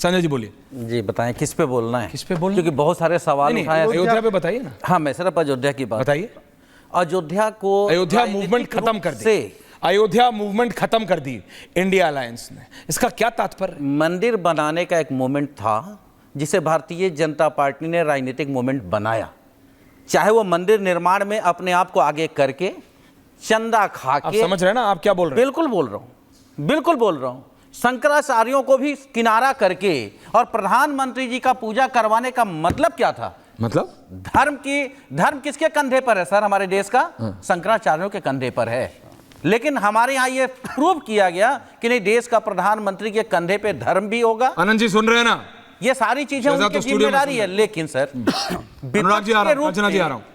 संजय जी बोलिए। जी बताएं किस पे बोलना है, किस पे बोलना, क्योंकि बहुत सारे सवाल उठाए। अयोध्या पे बताइए ना। हाँ, मैं सिर्फ अयोध्या की बात बताइए। अयोध्या को, अयोध्या मूवमेंट खत्म कर दी, अयोध्या मूवमेंट खत्म कर दी इंडिया अलायंस ने, इसका क्या तात्पर्य? मंदिर बनाने का एक मूवमेंट था जिसे भारतीय जनता पार्टी ने राजनीतिक मूवमेंट बनाया, चाहे वो मंदिर निर्माण में अपने आप को आगे करके चंदा खा के। आप समझ रहे हैं ना आप क्या बोल रहे हैं? बिल्कुल बोल रहा हूं, बिल्कुल बोल रहा हूं। शंकराचार्यों को भी किनारा करके और प्रधानमंत्री जी का पूजा करवाने का मतलब क्या था? मतलब धर्म किसके कंधे पर है सर? हमारे देश का शंकराचार्यों के कंधे पर है। लेकिन हमारे यहाँ ये प्रूव किया गया कि नहीं, देश का प्रधानमंत्री के कंधे पे धर्म भी होगा। आनंद जी सुन रहे हैं ना? ये सारी चीजें उनकी जिम्मेदारी है। लेकिन सर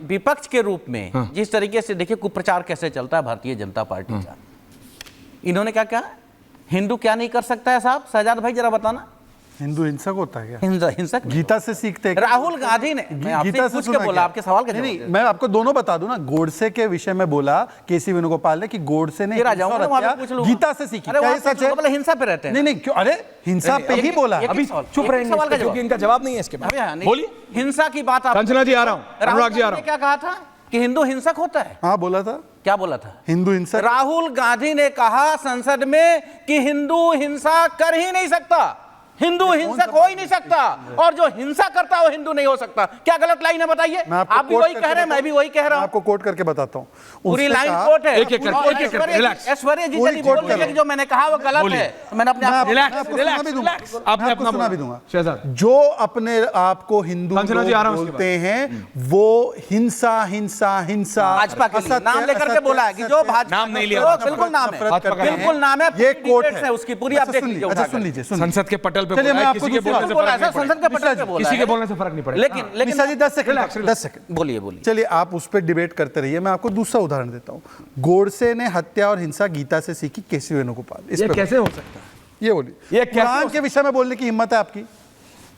विपक्ष के रूप में जिस तरीके से देखिए कुप्रचार कैसे चलता है भारतीय जनता पार्टी का, इन्होंने क्या कहा, हिंदू क्या नहीं कर सकता है साहब? शहजाद भाई जरा बताना। हिंदू हिंसक होता है क्या? हिंसक गीता से सीखते हैं। राहुल गांधी ने गीता से पूछ के बोला, आपके सवाल का नहीं, मैं आपको दोनों बता दूं ना। गोडसे के विषय में बोला केसी वेणुगोपाल ने कि गोडसे ने गीता से सीखी। क्या ये सच है? हिंसा पे रहते हैं। नहीं नहीं, क्यों? अरे हिंसा पे ही बोला। अभी चुप रहेंगे क्योंकि इनका जवाब नहीं है इसके बाद। बोलिए। हिंसा की बात आप, कंचना जी आ रहा हूं, अनुराग जी आ रहा हूं। क्या कहा था कि हिंदू हिंसक होता है? हाँ बोला था। क्या बोला था? हिंदू हिंसक। राहुल गांधी ने कहा संसद में कि हिंदू हिंसा कर ही नहीं सकता, हिंदू हिंसक हो ही नहीं सकता, और जो हिंसा करता है वो हिंदू नहीं हो सकता। क्या गलत लाइन है बताइए? आप भी वही कह रहे हैं, मैं भी वही कह रहा हूं। आपको कोट करके बताता हूं, पूरी लाइन कोट है। ऐश्वर्या जी जल्दी बोल रही है कि जो मैंने कहा वो गलत है। मैंने अपने आप सुना भी दूंगा। जो अपने आप को हिंदू बोलते हैं वो हिंसा हिंसा हिंसा भाजपा के नाम लेकर के बोला है कि जो भाजपा, नाम नहीं लिया, बिल्कुल नाम है, बिल्कुल नाम है। ये कोट है उसकी पूरी अपडेट लीजिए। अच्छा सुन लीजिए। संसद के पटल पे चलिए मैं आपको किसी के बोलने से फर्क नहीं संसद के पटल पे बोला, किसी के बोलने से फर्क नहीं पड़ेगा। लेकिन निशा जी 10 सेकंड बोलिए बोलिए। चलिए आप उस पर डिबेट करते रहिए। मैं आपको दूसरा उदाहरण देता हूँ। गोडसे ने हत्या और हिंसा गीता से सीखी, केसी वेणुगोपाल। ये कैसे हो सकता है? ये बोलिए। ये कुरान के विषय में बोलने की हिम्मत है आपकी?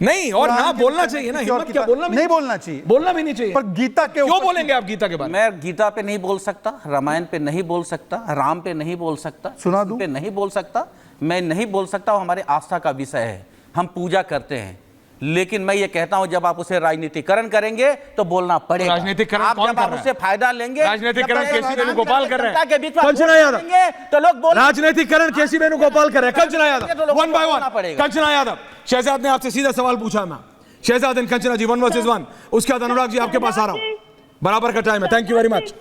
नहीं, और ना बोलना चाहिए ना, हिम्मत क्या, बोलना नहीं बोलना चाहिए, बोलना भी नहीं चाहिए। पर गीता के क्यों बोलेंगे आप गीता के बारे में? मैं गीता पे नहीं बोल सकता, रामायण पे नहीं बोल सकता, राम पे नहीं बोल सकता, सुना दूं? पे नहीं बोल सकता, मैं नहीं बोल सकता। वो हमारे आस्था का विषय है, हम पूजा करते हैं। लेकिन मैं ये कहता हूं जब आप उसे राजनीतिकरण करेंगे तो बोलना पड़ेगा। राजनीतिकरण आप कौन जब कर आप रहा है? उससे फायदा लेंगे, राजनीतिकरण केसी वेणुगोपाल कर रहे हैं। कंचना यादव तो लोग बोल, राजनीतिकरण केसी वेणुगोपाल कर रहे हैं। कंचना यादव 1 by 1। कंचना यादव, शहजाद ने आपसे सीधा सवाल पूछा ना, शहजाद एंड कंचना जी 1 versus 1। उसके बाद अनुराग जी आपके पास आ रहा हूं, बराबर का टाइम है। Thank you very much.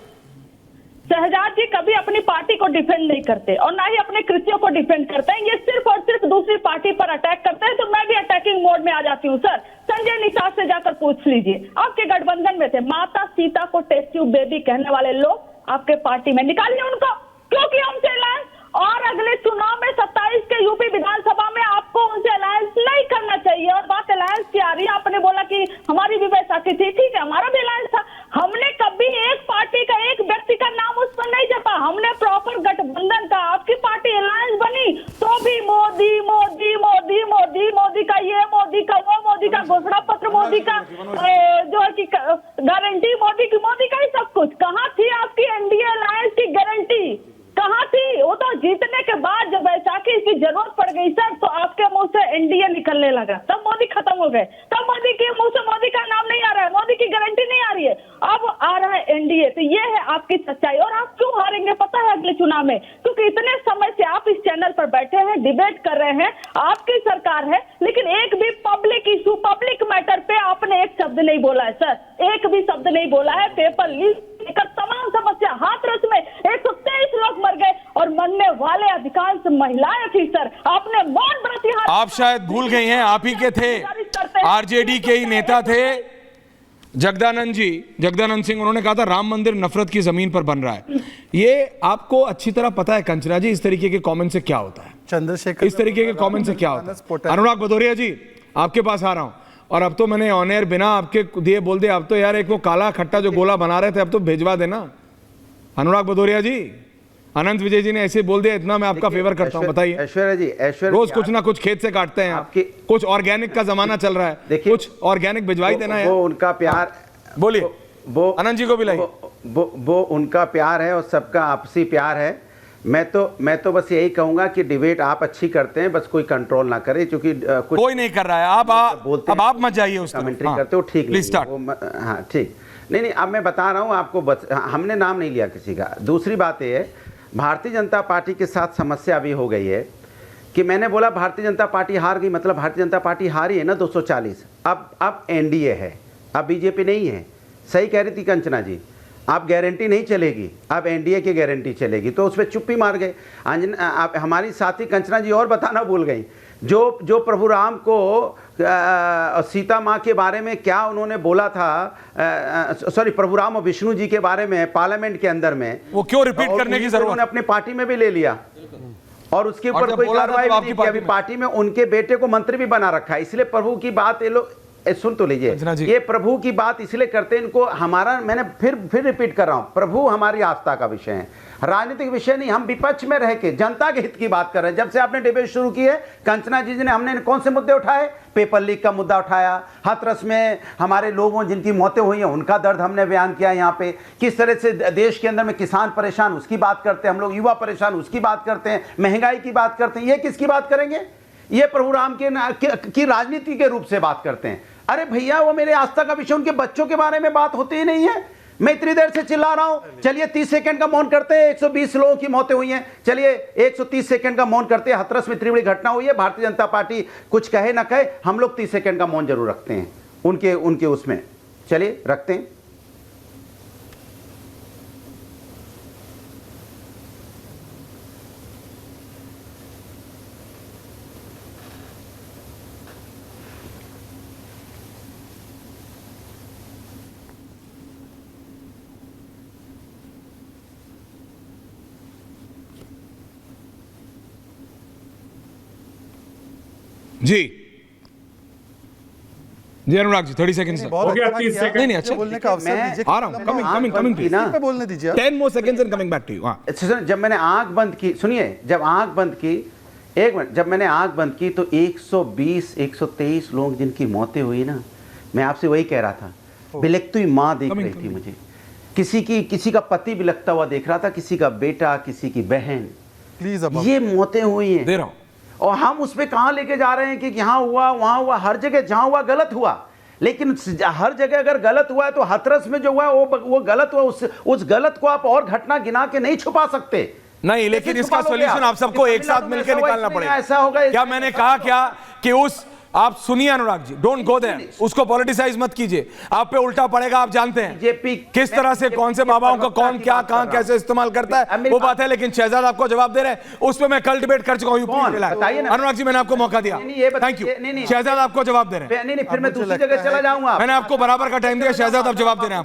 Shahzad ji कभी अपनी पार्टी को डिफेंड नहीं करते और ना ही अपने कृतियों को डिफेंड करते हैं। ये सिर्फ और सिर्फ दूसरी पार्टी पर अटैक करते हैं। तो मैं भी अटैकिंग मोड में आ जाती हूँ। सर संजय निषाद से जाकर पूछ लीजिए, आपके गठबंधन में थे, माता सीता को टेस्ट ट्यूब बेबी कहने वाले लोग आपके पार्टी में, निकालिए उनको। क्यों किया उनसे अलायंस? और अगले चुनाव में 27 के यूपी विधानसभा में आपको उनसे अलायंस नहीं करना चाहिए। और बात अलायंस की आ रही है, आपने बोला कि हमारी भी बैसाखी थी, ठीक है, हमारा भी अलायंस था। हमने कभी एक पार्टी का, एक व्यक्ति का नाम उस पर नहीं जपा, हमने प्रॉपर गठबंधन का। आपकी पार्टी अलायंस बनी तो भी मोदी मोदी मोदी मोदी मोदी का ये, मोदी का वो, मोदी का घोषणा पत्र, मोदी का जो है कि गारंटी, मोदी का ही सब कुछ। कहाँ थी आपकी एनडीए अलायंस की गारंटी? कहाँ थी? वो तो जीतने के बाद जब बैसाखी की जरूरत पड़ गई सर, तो आपके मुंह से एनडीए निकलने लगा, तब मोदी खत्म हो गए। तब मोदी के मुंह से मोदी का नाम नहीं आ रहा है, मोदी की गारंटी नहीं आ रही है, अब आ रहा है एनडीए। तो ये है आपकी सच्चाई। और आप क्यों हारेंगे पता है अगले चुनाव में? क्योंकि इतने समय से आप इस चैनल पर बैठे हैं, डिबेट कर रहे हैं, आपकी सरकार है, लेकिन एक भी पब्लिक इशू, पब्लिक मैटर पे आपने एक शब्द नहीं बोला है सर, एक भी शब्द नहीं बोला है। पेपर लीक लेकर तमाम समस्या, हाथरस में 123 लोग मर गए और मरने वाले अधिकांश महिलाएं थी सर। आपने मौन प्रतिहार, आप शायद भूल गई हैं, आप ही के थे, आरजेडी के ही नेता थे जगदानंद सिंह। उन्होंने कहा था राम मंदिर नफरत की जमीन पर बन रहा है। ये आपको अच्छी तरह पता है कंचना जी, इस तरीके के कमेंट से क्या होता है, चंद्रशेखर इस तरीके के कमेंट से क्या होता है। अनुराग भदौरिया जी आपके पास आ रहा हूं, और अब तो मैंने ऑन एयर बिना आपके दिए बोल दिया, अब तो यार एक वो काला खट्टा जो गोला बना रहे थे अब तो भेजवा देना। अनुराग भदौरिया जी, अनंत विजय जी ने ऐसे बोल दिया, इतना मैं आपका फेवर करता हूं। बताइए ऐश्वर्या जी, रोज कुछ ना कुछ खेत से काटते हैं आपके, कुछ ऑर्गेनिक का जमाना चल रहा है, कुछ ऑर्गेनिक भिजवाई देना है। वो उनका प्यार, बोलिए, वो अनंत जी को भी लाइए। वो उनका प्यार है और सबका आपसी प्यार है। मैं तो बस यही कहूंगा कि डिबेट आप अच्छी करते हैं, बस कोई कंट्रोल ना करे, क्योंकि कुछ कोई नहीं कर रहा है। बोलते अब आप मत जाइए उस कमेंट्री करते हो, ठीक प्लीज स्टार्ट। हाँ ठीक, नहीं अब मैं बता रहा हूँ आपको, हमने नाम नहीं लिया किसी का। दूसरी बात ये है, भारतीय जनता पार्टी के साथ समस्या अभी हो गई है कि मैंने बोला भारतीय जनता पार्टी हार गई, मतलब भारतीय जनता पार्टी हारी है ना 240। अब एनडीए है, अब बीजेपी नहीं है। सही कह रही थी कंचना जी, आप गारंटी नहीं चलेगी, अब एनडीए की गारंटी चलेगी, तो उस पर चुप्पी मार गए। आप हमारी साथी कंचना जी और बताना भूल गई, जो प्रभु राम को सीता माँ के बारे में क्या उन्होंने बोला था, सॉरी प्रभु राम और विष्णु जी के बारे में पार्लियामेंट के अंदर में, वो क्यों रिपीट करने की जरूरत? उन्होंने अपनी पार्टी में भी ले लिया और उसके ऊपर कोई कार्रवाई नहीं की। अभी पार्टी में उनके बेटे को मंत्री भी बना रखा है। इसलिए प्रभु की बात ये लोग सुन तो लीजिए, ये प्रभु की बात इसलिए करते हैं, इनको हमारा, मैंने फिर रिपीट कर रहा हूं, प्रभु हमारी आस्था का विषय है, राजनीतिक विषय नहीं। हम विपक्ष में रह के जनता के हित की बात कर रहे हैं। जब से आपने डिबेट शुरू की है कंचना जी ने, हमने कौन से मुद्दे उठाए? पेपर लीक का मुद्दा उठाया, हाथरस में हमारे लोगों जिनकी मौतें हुई हैं उनका दर्द हमने बयान किया यहाँ पे, किस तरह से देश के अंदर में किसान परेशान उसकी बात करते हैं हम लोग, युवा परेशान उसकी बात करते हैं, महंगाई की बात करते हैं। ये किसकी बात करेंगे? ये प्रभु राम की राजनीति के रूप से बात करते हैं। अरे भैया, वो मेरे आस्था का विषय, उनके बच्चों के बारे में बात होती ही नहीं है। मैं इतनी देर से चिल्ला रहा हूं, चलिए 30 सेकंड का मौन करते हैं। 120 लोगों की मौतें हुई हैं, चलिए 130 सेकंड का मौन करते हैं। हाथरस में इतनी बड़ी घटना हुई है, भारतीय जनता पार्टी कुछ कहे ना कहे, हम लोग 30 सेकंड का मौन जरूर रखते हैं उनके उसमें, चलिए रखते हैं। जी अनुराग जी 30 सेकंड्स बहुत नहीं अच्छा किया। नहीं अच्छा बोलने का अवसर दीजिए। आ रहा हूं, कमिंग प्लीज ना पे बोलने दीजिए। 10 more seconds and coming back to you। हां, जब मैंने आंख बंद की, सुनिए, जब आंख बंद की, एक मिनट, जब मैंने आंख बंद की तो 120-123 लोग जिनकी मौतें हुई ना, मैं आपसे वही कह रहा था। बिलखती हुई माँ देख रही थी मुझे, किसी का पति बिलखता हुआ देख रहा था, किसी का बेटा, किसी की बहन, प्लीज अब ये मौतें हुई हैं। दे रहा हूं। और हम उस पे कहां लेके जा रहे हैं कि यहां हुआ वहां हुआ, हर जगह जहां हुआ गलत हुआ, लेकिन हर जगह अगर गलत हुआ है तो हाथरस में जो हुआ है वो गलत हुआ। उस गलत को आप और घटना गिना के नहीं छुपा सकते। नहीं, लेकिन इसका सॉल्यूशन आप सबको एक साथ मिलकर निकालना पड़ेगा। ऐसा होगा क्या मैंने कहा क्या कि उस, आप सुनिए Anurag ji, don't go there, उसको पॉलिटिसाइज मत कीजिए, आप पे उल्टा पड़ेगा। आप जानते हैं बीजेपी किस तरह से कौन से बाबाओं का कौन क्या कहां कैसे इस्तेमाल करता है, वो बात है। लेकिन शहजाद आपको जवाब दे रहे हैं, उस पे मैं कल डिबेट कर चुका हूं। अनुराग जी, मैंने आपको मौका दिया, थैंक यू। शहजाद आपको जवाब दे रहे हैं, नहीं, फिर मैं दूसरी जगह चला जाऊंगा। मैंने आपको बराबर का टाइम दिया। शहजाद आप जवाब दे रहे हैं।